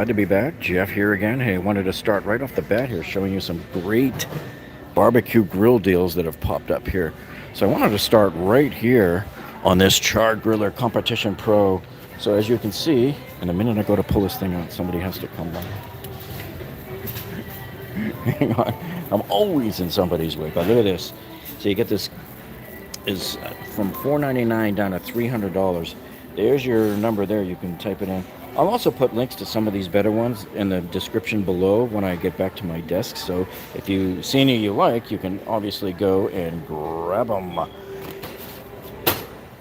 Glad to be back. Jeff here again. Hey, I wanted to start right off the bat here showing you some great barbecue grill deals that have popped up here. So I wanted to start right here on this Char Griller Competition Pro. So as you can see, in a minute I go to pull this thing out, somebody has to come by. Hang on. I'm always in somebody's way, but look at this. So you get this is from $4.99 down to $300. There's your number there. You can type it in. I'll also put links to some of these better ones in the description below when I get back to my desk. So if you see any you like, you can obviously go and grab them.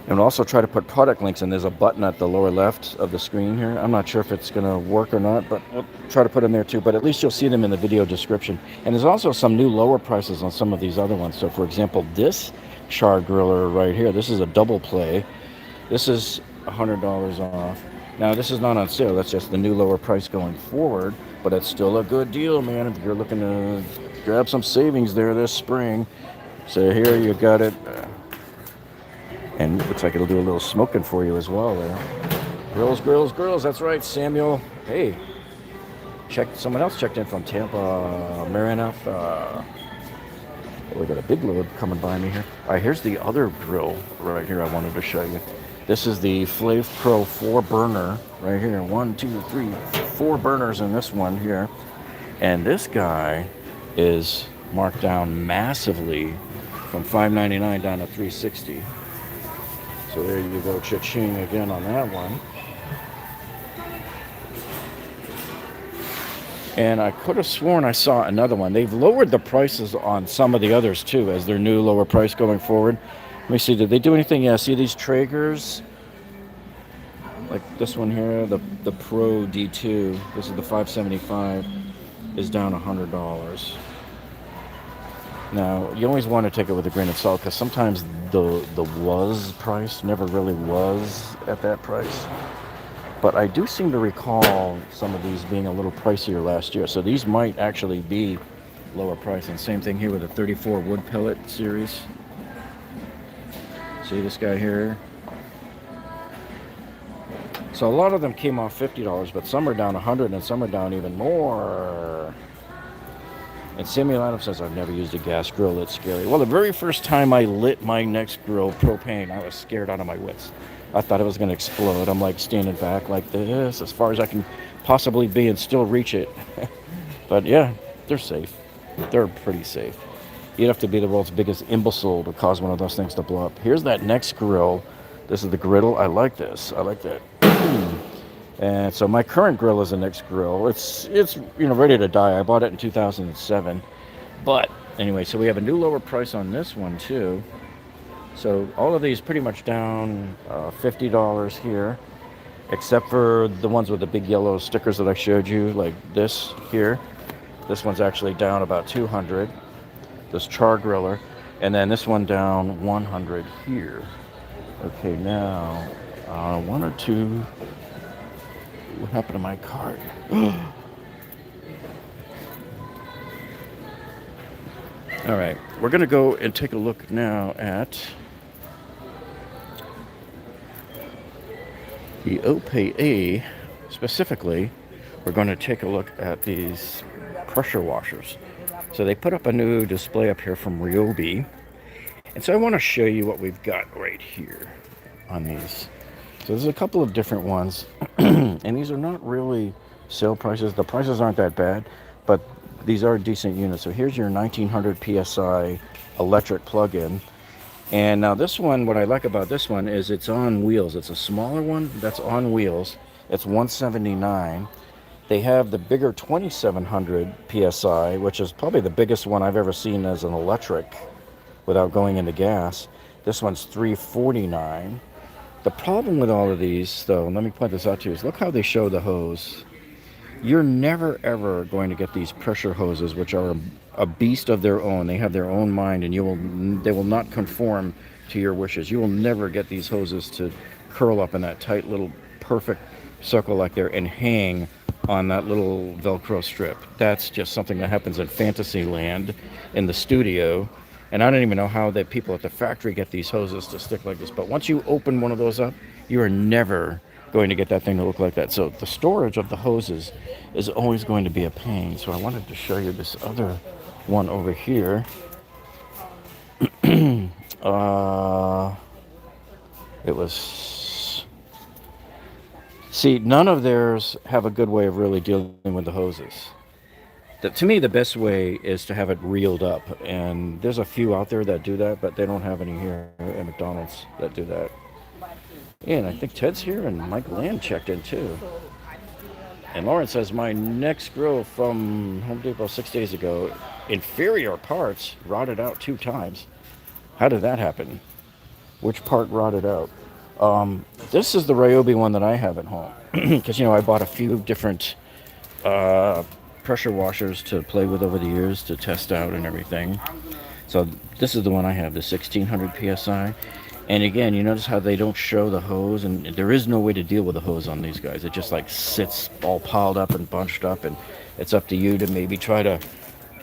And also try to put product links in. There's a button at the lower left of the screen here. I'm not sure if it's going to work or not, but I'll try to put them there too. But at least you'll see them in the video description. And there's also some new lower prices on some of these other ones. So for example, this Char Griller right here, this is a double play. This is $100 off. Now this is not on sale, that's just the new lower price going forward, but it's still a good deal, man, if you're looking to grab some savings there this spring. So here you got it. And it looks like it'll do a little smoking for you as well there. Grills, grills, grills, that's right, Samuel. Hey, someone else checked in from Tampa, Maranatha. We got a big load coming by me here. All right, here's the other grill right here I wanted to show you. This is the Flav Pro 4 burner right here. 1, 2, 3, 4 burners in this one here. And this guy is marked down massively from $5.99 down to $3.60. So there you go, cha-ching again on that one. And I could have sworn I saw another one. They've lowered the prices on some of the others too as their new lower price going forward. Let me see, did they do anything? Yeah, see these Traegers? Like this one here, the Pro D2. This is the 575, is down $100. Now, you always want to take it with a grain of salt because sometimes the was price never really was at that price. But I do seem to recall some of these being a little pricier last year. So these might actually be lower price. And same thing here with the 34 wood pellet series. See this guy here? So a lot of them came off $50, but some are down $100 and some are down even more. And Samuel Adams says, I've never used a gas grill, it's scary. Well, the very first time I lit my next grill, propane, I was scared out of my wits. I thought it was going to explode. I'm like standing back like this, as far as I can possibly be and still reach it. But yeah, they're safe. They're pretty safe. You'd have to be the world's biggest imbecile to cause one of those things to blow up. Here's that next grill. This is the griddle. I like this. I like that. And so my current grill is the next grill. It's ready to die. I bought it in 2007. But anyway, so we have a new lower price on this one too. So all of these pretty much down $50 here, except for the ones with the big yellow stickers that I showed you, like this here. This one's actually down about $200. This Char Griller, and then this one down $100 here. Okay, now I wanted to. What happened to my card? All right, we're gonna go and take a look now at the OPA. Specifically, we're going to take a look at these pressure washers. So they put up a new display up here from Ryobi. And so I want to show you what we've got right here on these. So there's a couple of different ones. And these are not really sale prices. The prices aren't that bad, but these are decent units. So here's your 1900 PSI electric plug-in. And now this one, what I like about this one is it's on wheels. It's a smaller one that's on wheels. It's $179. They have the bigger 2700 PSI, which is probably the biggest one I've ever seen as an electric without going into gas. This one's $349. The problem with all of these, though, and let me point this out to you, is look how they show the hose. You're never, ever going to get these pressure hoses, which are a beast of their own. They have their own mind, and they will not conform to your wishes. You will never get these hoses to curl up in that tight little perfect circle like there and hang on that little Velcro strip. That's just something that happens in fantasy land in the studio. And I don't even know how people at the factory get these hoses to stick like this. But once you open one of those up, you are never going to get that thing to look like that. So the storage of the hoses is always going to be a pain. So I wanted to show you this other one over here. It was... See, none of theirs have a good way of really dealing with the hoses. To me, the best way is to have it reeled up. And there's a few out there that do that, but they don't have any here at McDonald's that do that. And I think Ted's here and Mike Land checked in too. And Lauren says, my next grill from Home Depot 6 days ago, inferior parts rotted out 2 times. How did that happen? Which part rotted out? This is the Ryobi one that I have at home. Because, I bought a few different pressure washers to play with over the years to test out and everything. So this is the one I have, the 1600 PSI. And again, you notice how they don't show the hose, and there is no way to deal with the hose on these guys. It just like sits all piled up and bunched up, and it's up to you to maybe try to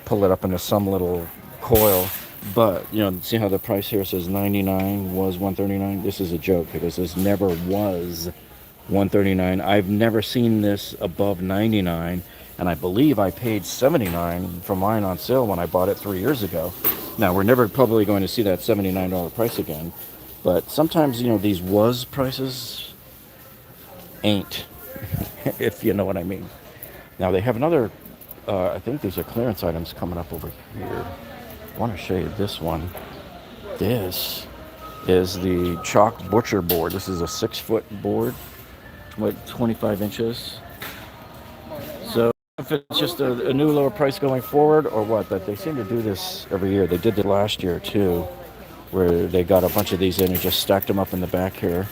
pull it up into some little coil. But, see how the price here says 99 was 139? This is a joke because this never was 139. I've never seen this above 99, and I believe I paid 79 for mine on sale when I bought it 3 years ago. Now, we're never probably going to see that $79 price again. But sometimes, these was prices ain't, if you know what I mean. Now, they have another, I think these are clearance items coming up over here. I want to show you this one. This is the chalk butcher board. This is a 6-foot board, like 25 inches. So if it's just a new lower price going forward or what, but they seem to do this every year. They did it last year too, where they got a bunch of these in and just stacked them up in the back here.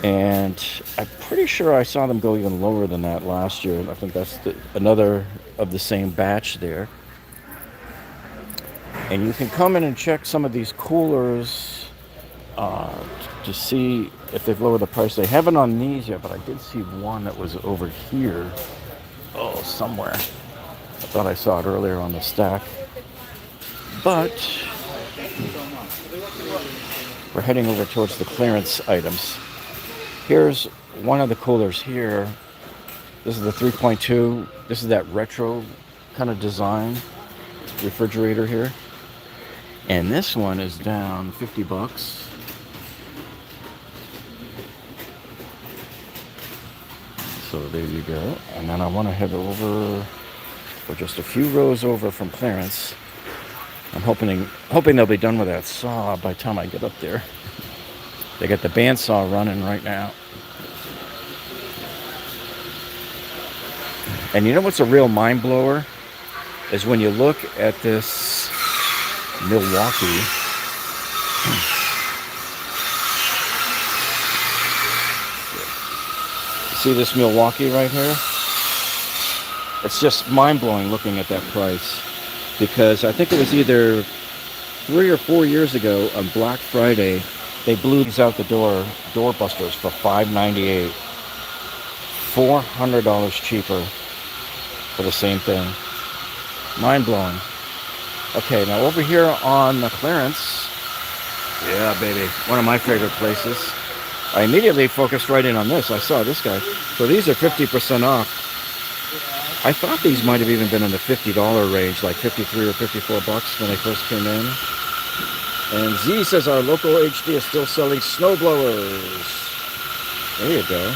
And I'm pretty sure I saw them go even lower than that last year. I think that's another of the same batch there. And you can come in and check some of these coolers to see if they've lowered the price. They haven't on these yet, but I did see one that was over here. Oh, somewhere. I thought I saw it earlier on the stack. But we're heading over towards the clearance items. Here's one of the coolers here. This is the 3.2. This is that retro kind of design refrigerator here. And this one is down $50. So there you go. And then I want to head over, or just a few rows over from clearance. I'm hoping they'll be done with that saw by the time I get up there. They got the bandsaw running right now. And you know what's a real mind blower? Is when you look at this Milwaukee. See this Milwaukee right here? It's just mind-blowing looking at that price. Because I think it was either 3 or 4 years ago on Black Friday, they blew these out the door busters for $598. $400 cheaper for the same thing. Mind-blowing. Okay, now over here on the clearance, yeah, baby, one of my favorite places. I immediately focused right in on this. I saw this guy. So these are 50% off. I thought these might have even been in the $50 range, like 53 or 54 bucks when they first came in. And Z says our local HD is still selling snow blowers. There you go.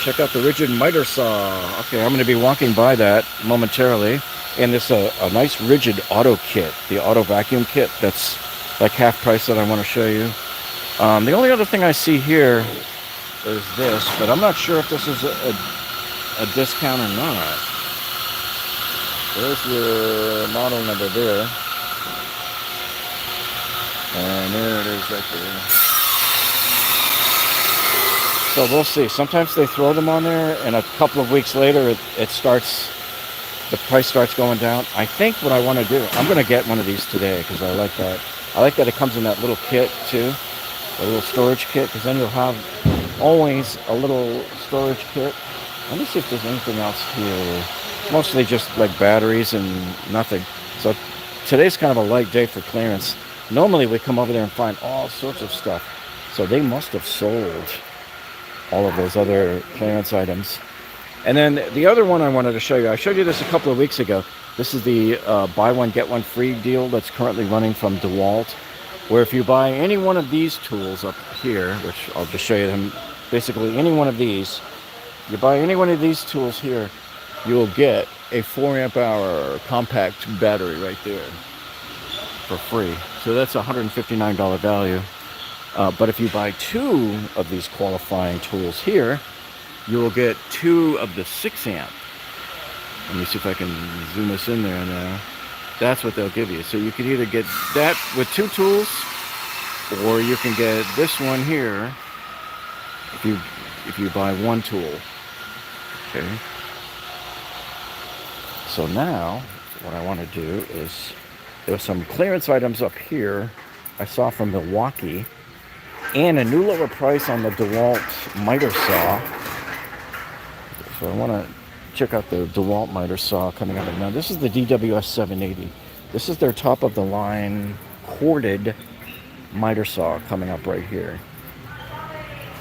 Check out the rigid miter saw. Okay, I'm going to be walking by that momentarily. And it's a nice rigid auto kit, the auto vacuum kit that's like half price that I want to show you. The only other thing I see here is this, but I'm not sure if this is a discount or not. There's your model number there. And there it is right there. So we'll see. Sometimes they throw them on there, and a couple of weeks later, the price starts going down. I think what I want to do, I'm going to get one of these today because I like that. I like that it comes in that little kit too, a little storage kit, because then you'll have always a little storage kit. Let me see if there's anything else here. Mostly just like batteries and nothing. So today's kind of a light day for clearance. Normally we come over there and find all sorts of stuff. So they must have sold all of those other clearance items. And then the other one I wanted to show you, I showed you this a couple of weeks ago. This is the buy one, get one free deal that's currently running from Dewalt, where if you buy any one of these tools up here, which I'll just show you them, basically any one of these, you buy any one of these tools here, you'll get a 4 amp hour compact battery right there for free. So that's a $159 value. But if you buy 2 of these qualifying tools here, you will get 2 of the 6 amp. Let me see if I can zoom this in there now. That's what they'll give you. So you can either get that with 2 tools, or you can get this one here if you buy 1 tool. Okay. So now what I want to do is, there's some clearance items up here I saw from Milwaukee, and a new lower price on the Dewalt miter saw. So I want to check out the Dewalt miter saw coming up. Now this is the DWS780. This is their top of the line corded miter saw coming up right here.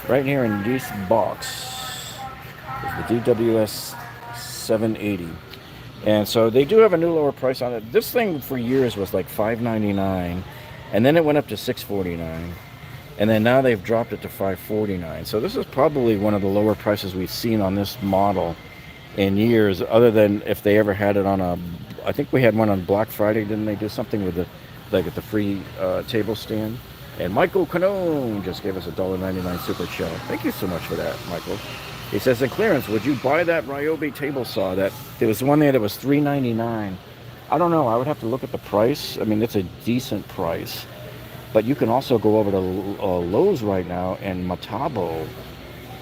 Right here in this box is the DWS780. And so they do have a new lower price on it. This thing for years was like $599, and then it went up to $649, and then now they've dropped it to $549. So this is probably one of the lower prices we've seen on this model in years, other than if they ever had it on a, I think we had one on Black Friday. Didn't they do something with the, like, at the free table stand? And Michael Canone just gave us a $1.99 super chat. Thank you so much for that, Michael. He says, in clearance, would you buy that Ryobi table saw? That there was one there that was $3.99. I don't know. I would have to look at the price. I mean, it's a decent price. But you can also go over to Lowe's right now, and Metabo.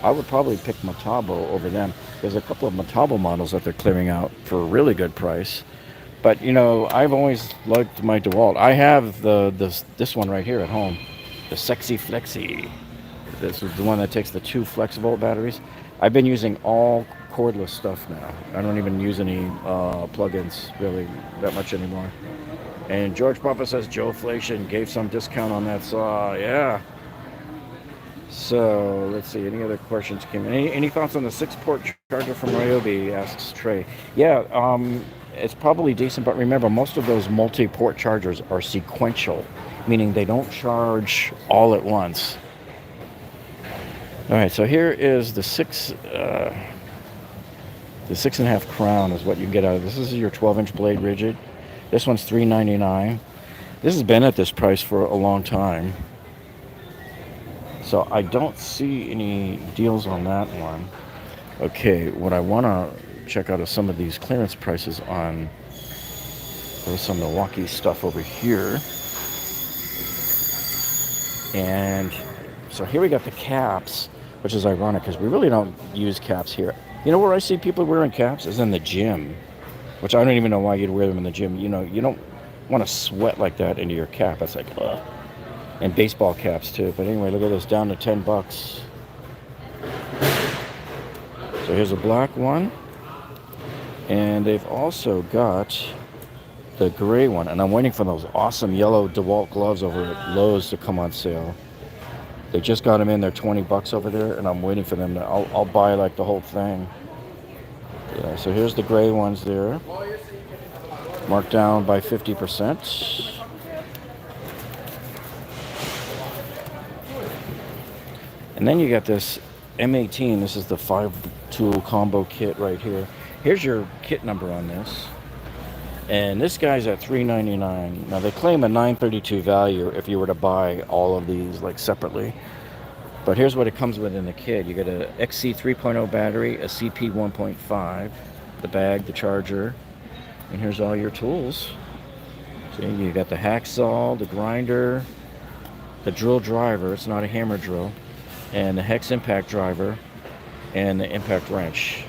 I would probably pick Metabo over them. There's a couple of Metabo models that they're clearing out for a really good price. But, you know, I've always liked my Dewalt. I have this one right here at home, the Sexy Flexi. This is the one that takes the 2 FlexVolt batteries. I've been using all cordless stuff now. I don't even use any plugins really that much anymore. And George Papa says Joe Flation gave some discount on that saw. Yeah. So let's see. Any other questions came in? Any thoughts on the 6-port charger from Ryobi? Asks Trey. Yeah. It's probably decent, but remember, most of those multi-port chargers are sequential, meaning they don't charge all at once. All right, so here is the 6.5 crown is what you get out of this. This is your 12-inch blade rigid. This one's $3.99. This has been at this price for a long time, so I don't see any deals on that one. Okay, what I want to check out is some of these clearance prices on, there's some Milwaukee stuff over here. And so here we got the caps, which is ironic because we really don't use caps here. You know where I see people wearing caps is in the gym, which I don't even know why you'd wear them in the gym. You know, you don't want to sweat like that into your cap. That's like, ugh. And baseball caps too. But anyway, look at this, down to $10. So here's a black one. And they've also got the gray one. And I'm waiting for those awesome yellow Dewalt gloves over at Lowe's to come on sale. They just got them in. They're $20 over there, and I'm waiting for them to, I'll buy like the whole thing. Yeah, so here's the gray ones there. Marked down by 50%. And then you got this M18. This is the 5-tool combo kit right here. Here's your kit number on this. And this guy's at $3.99. Now they claim a $9.32 value if you were to buy all of these like separately. But here's what it comes with in the kit. You get a XC 3.0 battery, a CP 1.5, the bag, the charger, and here's all your tools. See, you got the hacksaw, the grinder, the drill driver. It's not a hammer drill, and the hex impact driver, and the impact wrench.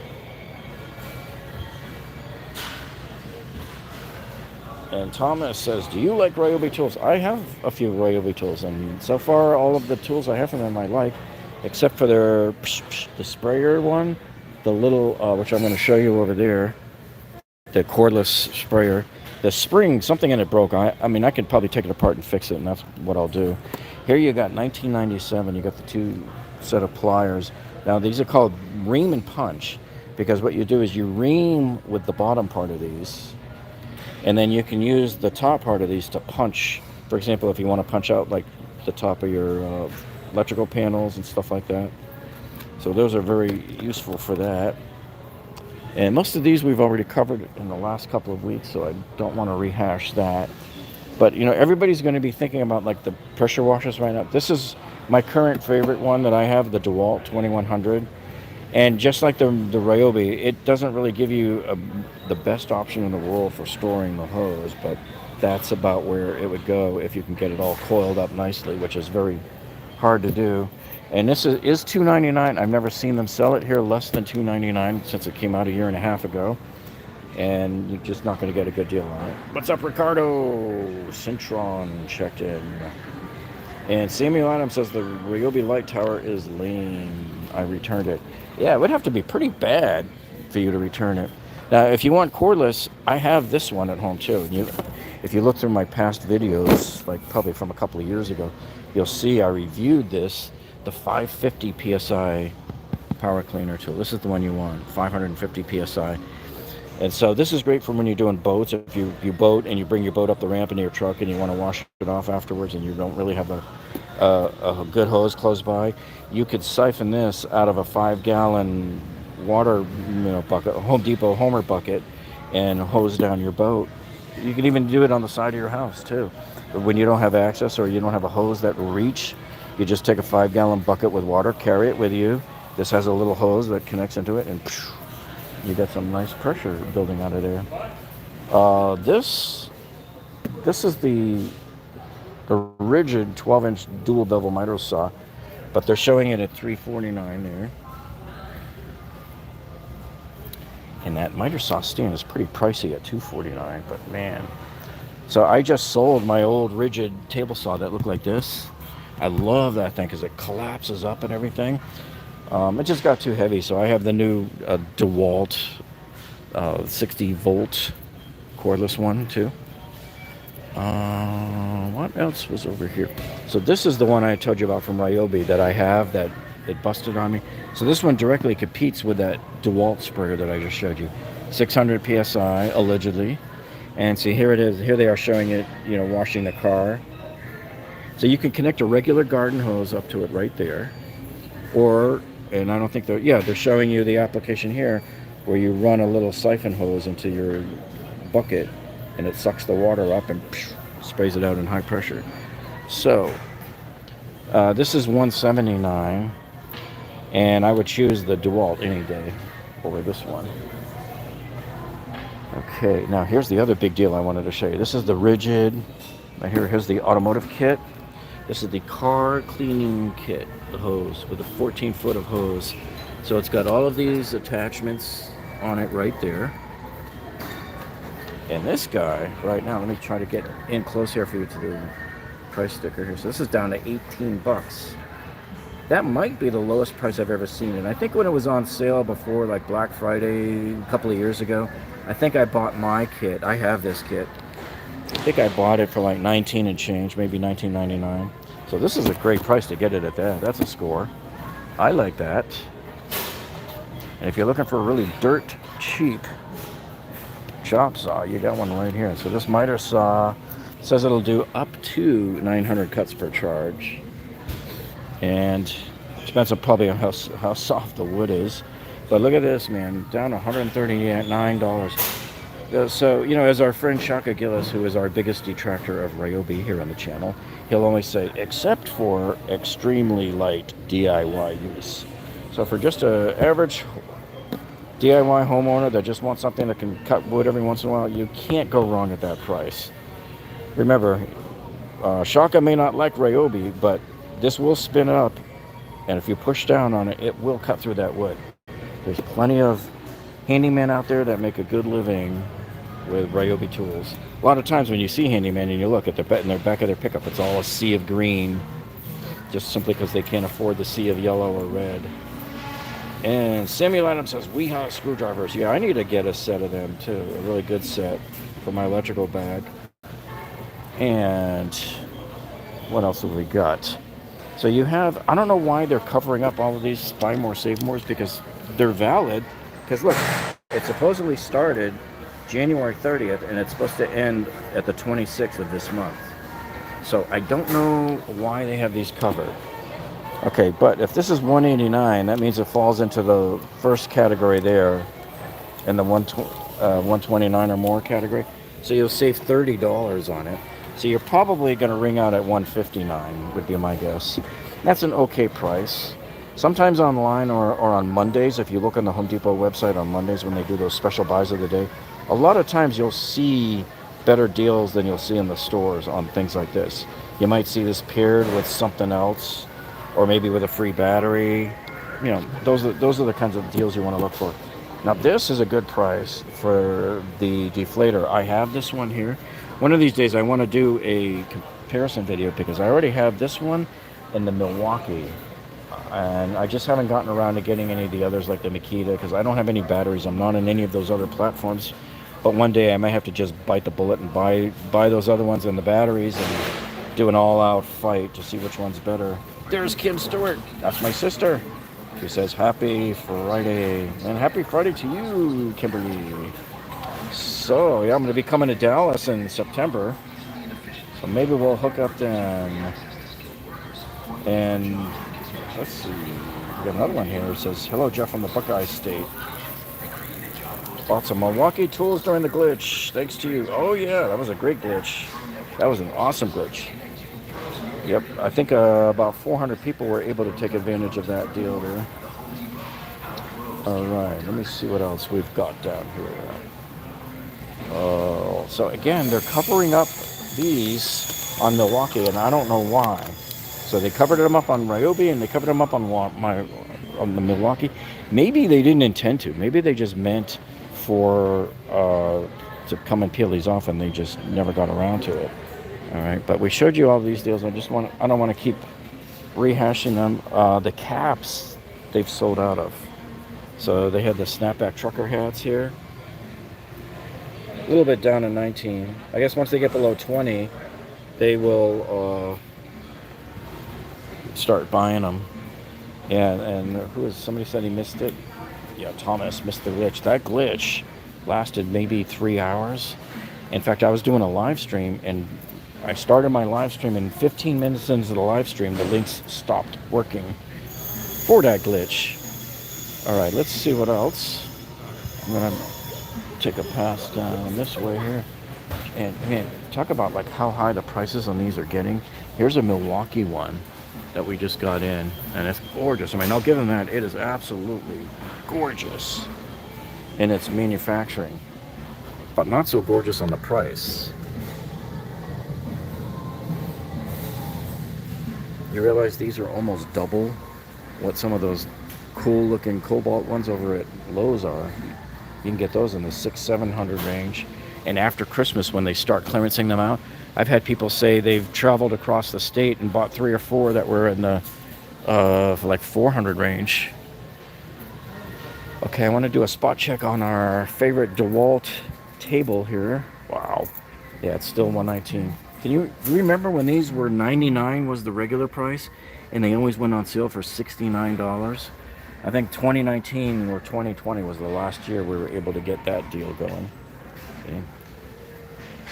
And Thomas says, do you like Ryobi tools? I have a few Ryobi tools, and so far all of the tools I have from them I like, except for the sprayer one, the little, which I'm going to show you over there, the cordless sprayer. The spring, something in it broke. I mean, I could probably take it apart and fix it, and that's what I'll do. Here you got 1997. You got the two set of pliers. Now these are called ream and punch because what you do is you ream with the bottom part of these, and then you can use the top part of these to punch. For example, if you want to punch out like the top of your electrical panels and stuff like that. So those are very useful for that. And most of these we've already covered in the last couple of weeks, so I don't want to rehash that. But, you know, everybody's going to be thinking about, like, the pressure washers right now. This is my current favorite one that I have, the Dewalt 2100. And just like the Ryobi, it doesn't really give you the best option in the world for storing the hose, but that's about where it would go if you can get it all coiled up nicely, which is very hard to do. And this is $2.99. I've never seen them sell it here less than $2.99 since it came out a year and a half ago. And you're just not going to get a good deal on it. What's up, Ricardo? Centron checked in. And Samuel Adams says the Ryobi light tower is lame. I returned it. Yeah, it would have to be pretty bad for you to return it. Now, if you want cordless, I have this one at home too. And if you look through my past videos, like probably from a couple of years ago, you'll see I reviewed this, the 550 PSI power cleaner tool. This is the one you want, 550 PSI. And so this is great for when you're doing boats. If you boat and you bring your boat up the ramp into your truck and you want to wash it off afterwards and you don't really have a good hose close by, you could siphon this out of a 5-gallon water bucket, a Home Depot Homer bucket, and hose down your boat. You can even do it on the side of your house too. But when you don't have access or you don't have a hose that will reach, you just take a 5-gallon bucket with water, carry it with you. This has a little hose that connects into it, and you get some nice pressure building out of there. This is the rigid 12-inch dual bevel miter saw, but they're showing it at $349 there. And that miter saw stand is pretty pricey at $249, but man. So I just sold my old rigid table saw that looked like this. I love that thing because it collapses up and everything. It just got too heavy, so I have the new Dewalt 60-volt cordless one too. What else was over here? So this is the one I told you about from Ryobi that I have that it busted on me. So this one directly competes with that Dewalt sprayer that I just showed you. 600 PSI, allegedly. And see, here it is. Here they are showing it, washing the car. So you can connect a regular garden hose up to it right there. Or, and I don't think they're showing you the application here where you run a little siphon hose into your bucket and it sucks the water up and sprays it out in high pressure. So, this is $179, and I would choose the Dewalt any day over this one. Okay, now here's the other big deal I wanted to show you. This is the rigid, here's the automotive kit. This is the car cleaning kit, the hose, with a 14-foot of hose. So it's got all of these attachments on it right there. And this guy, right now, let me try to get in close here for you to the price sticker here. So this is down to 18 bucks. That might be the lowest price I've ever seen. And I think when it was on sale before, like Black Friday, a couple of years ago, I think I bought my kit. I have this kit. I think I bought it for like 19 and change, maybe $19.99. So this is a great price to get it at that. That's a score. I like that. And if you're looking for a really dirt cheap chop saw, you got one right here. So this miter saw says it'll do up to 900 cuts per charge. And it depends on probably on how soft the wood is. But look at this, man, down to $139. So, as our friend Shaka Gillis, who is our biggest detractor of Ryobi here on the channel, he'll always say, except for extremely light DIY use. So for just an average DIY homeowner that just wants something that can cut wood every once in a while, you can't go wrong at that price. Remember, Shaka may not like Ryobi, but this will spin up, and if you push down on it, it will cut through that wood. There's plenty of handymen out there that make a good living with Ryobi tools. A lot of times when you see handymen and you look at in their back of their pickup, it's all a sea of green, just simply because they can't afford the sea of yellow or red. And Samuel Adams says, Weehaw screwdrivers. Yeah, I need to get a set of them too, a really good set for my electrical bag. And What else have we got? So you have, I don't know why they're covering up all of these buy more, save mores, because they're valid. Because look, it supposedly started January 30th and it's supposed to end at the 26th of this month. So I don't know why they have these covered. Okay, but if this is $189, that means it falls into the first category there in the 129 or more category. So you'll save $30 on it. So you're probably going to ring out at $159 would be my guess. That's an okay price. Sometimes online or on Mondays, if you look on the Home Depot website on Mondays when they do those special buys of the day, a lot of times you'll see better deals than you'll see in the stores on things like this. You might see this paired with something else, or maybe with a free battery. You know, those are the kinds of deals you want to look for. Now this is a good price for the deflator. I have this one here. One of these days I want to do a comparison video because I already have this one and the Milwaukee. And I just haven't gotten around to getting any of the others like the Makita because I don't have any batteries. I'm not on any of those other platforms. But one day I might have to just bite the bullet and buy those other ones and the batteries and do an all-out fight to see which one's better. There's Kim Stewart. That's my sister. She says happy Friday. And happy Friday to you, Kimberly. So, yeah, I'm going to be coming to Dallas in September. So maybe we'll hook up then. And let's see. We got another one here. It says, hello, Jeff from the Buckeye State. Bought some Milwaukee tools during the glitch. Thanks to you. Oh, yeah, that was a great glitch. That was an awesome glitch. Yep, I think about 400 people were able to take advantage of that deal there. All right, let me see what else we've got down here. Oh, so again, they're covering up these on Milwaukee, and I don't know why. So they covered them up on Ryobi, and they covered them up on the Milwaukee. Maybe they didn't intend to. Maybe they just meant for to come and peel these off, and they just never got around to it. All right, but we showed you all these deals. I don't want to keep rehashing them. The caps they've sold out of. So they had the snapback trucker hats here. A little bit down to 19. I guess once they get below 20, they will start buying them. And somebody said he missed it? Yeah, Thomas missed the glitch. That glitch lasted maybe 3 hours. In fact, I was doing a live stream and I started my live stream, and 15 minutes into the live stream, the links stopped working for that glitch. All right, let's see what else. I'm gonna take a pass down this way here. And man, talk about like how high the prices on these are getting. Here's a Milwaukee one that we just got in, and it's gorgeous. I mean, I'll give them that. It is absolutely gorgeous in its manufacturing, but not so gorgeous on the price. You realize these are almost double what some of those cool looking Cobalt ones over at Lowe's are. You can get those in the $600-700 range. And after Christmas, when they start clearancing them out, I've had people say they've traveled across the state and bought 3 or 4 that were in the like $400 range. Okay, I want to do a spot check on our favorite Dewalt table here. Wow. Yeah, it's still $119. Can you remember when these were $99 was the regular price, and they always went on sale for $69? I think 2019 or 2020 was the last year we were able to get that deal going. Okay.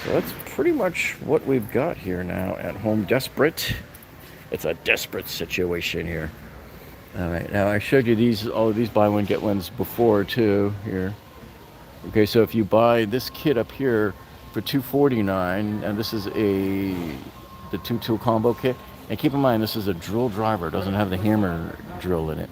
So that's pretty much what we've got here now at home. Desperate. It's a desperate situation here. All right, now I showed you all of these buy one get ones before too here. Okay, so if you buy this kit up here for $249, and this is the 2-tool combo kit, and keep in mind this is a drill driver, it doesn't have the hammer drill in it.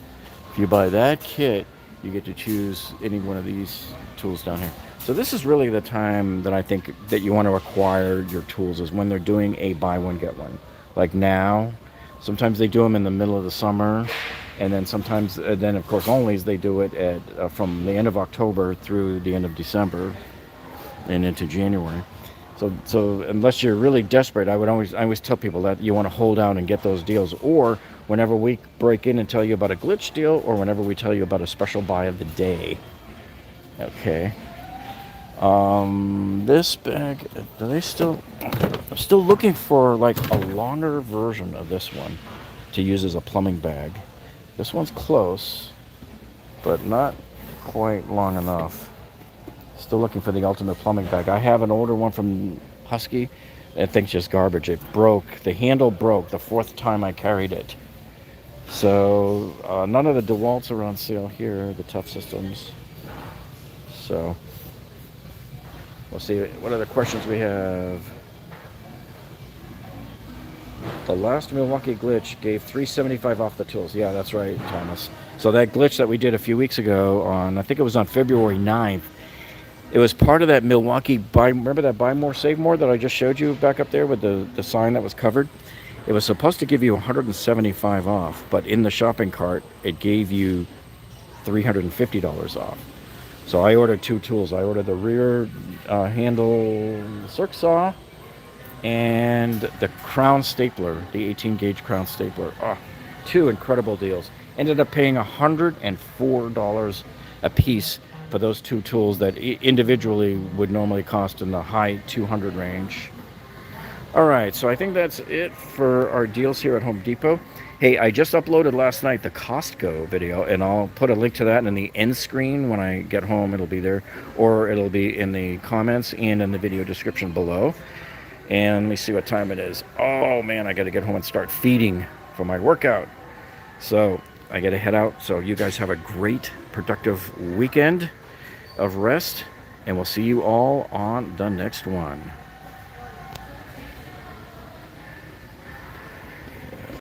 If you buy that kit, you get to choose any one of these tools down here. So this is really the time that I think that you want to acquire your tools, is when they're doing a buy one get one. Like now, sometimes they do them in the middle of the summer, and then sometimes, then of course only they do it at from the end of October through the end of December and into January. So unless you're really desperate, I always tell people that you want to hold out and get those deals, or whenever we break in and tell you about a glitch deal, or whenever we tell you about a special buy of the day. Okay. This bag, do they still? I'm still looking for like a longer version of this one to use as a plumbing bag. This one's close, but not quite long enough. Still looking for the ultimate plumbing bag. I have an older one from Husky. That thing's just garbage. It broke. The handle broke the fourth time I carried it. So none of the DeWalts are on sale here, the Tough Systems. So we'll see what other questions we have. The last Milwaukee glitch gave $375 off the tools. Yeah, that's right, Thomas. So that glitch that we did a few weeks ago on, I think it was on February 9th, it was part of that Milwaukee remember that buy more, save more that I just showed you back up there with the sign that was covered? It was supposed to give you $175 off, but in the shopping cart, it gave you $350 off. So I ordered 2 tools. I ordered the rear handle circ saw and the crown stapler, the 18 gauge crown stapler. Oh, 2 incredible deals. Ended up paying $104 a piece for those 2 tools that individually would normally cost in the high 200 range. All right, so I think that's it for our deals here at Home Depot. Hey, I just uploaded last night the Costco video, and I'll put a link to that in the end screen when I get home. It'll be there, or it'll be in the comments and in the video description below. And let me see what time it is. Oh man, I got to get home and start feeding for my workout. So I got to head out. So you guys have a great, productive weekend of rest, and we'll see you all on the next one.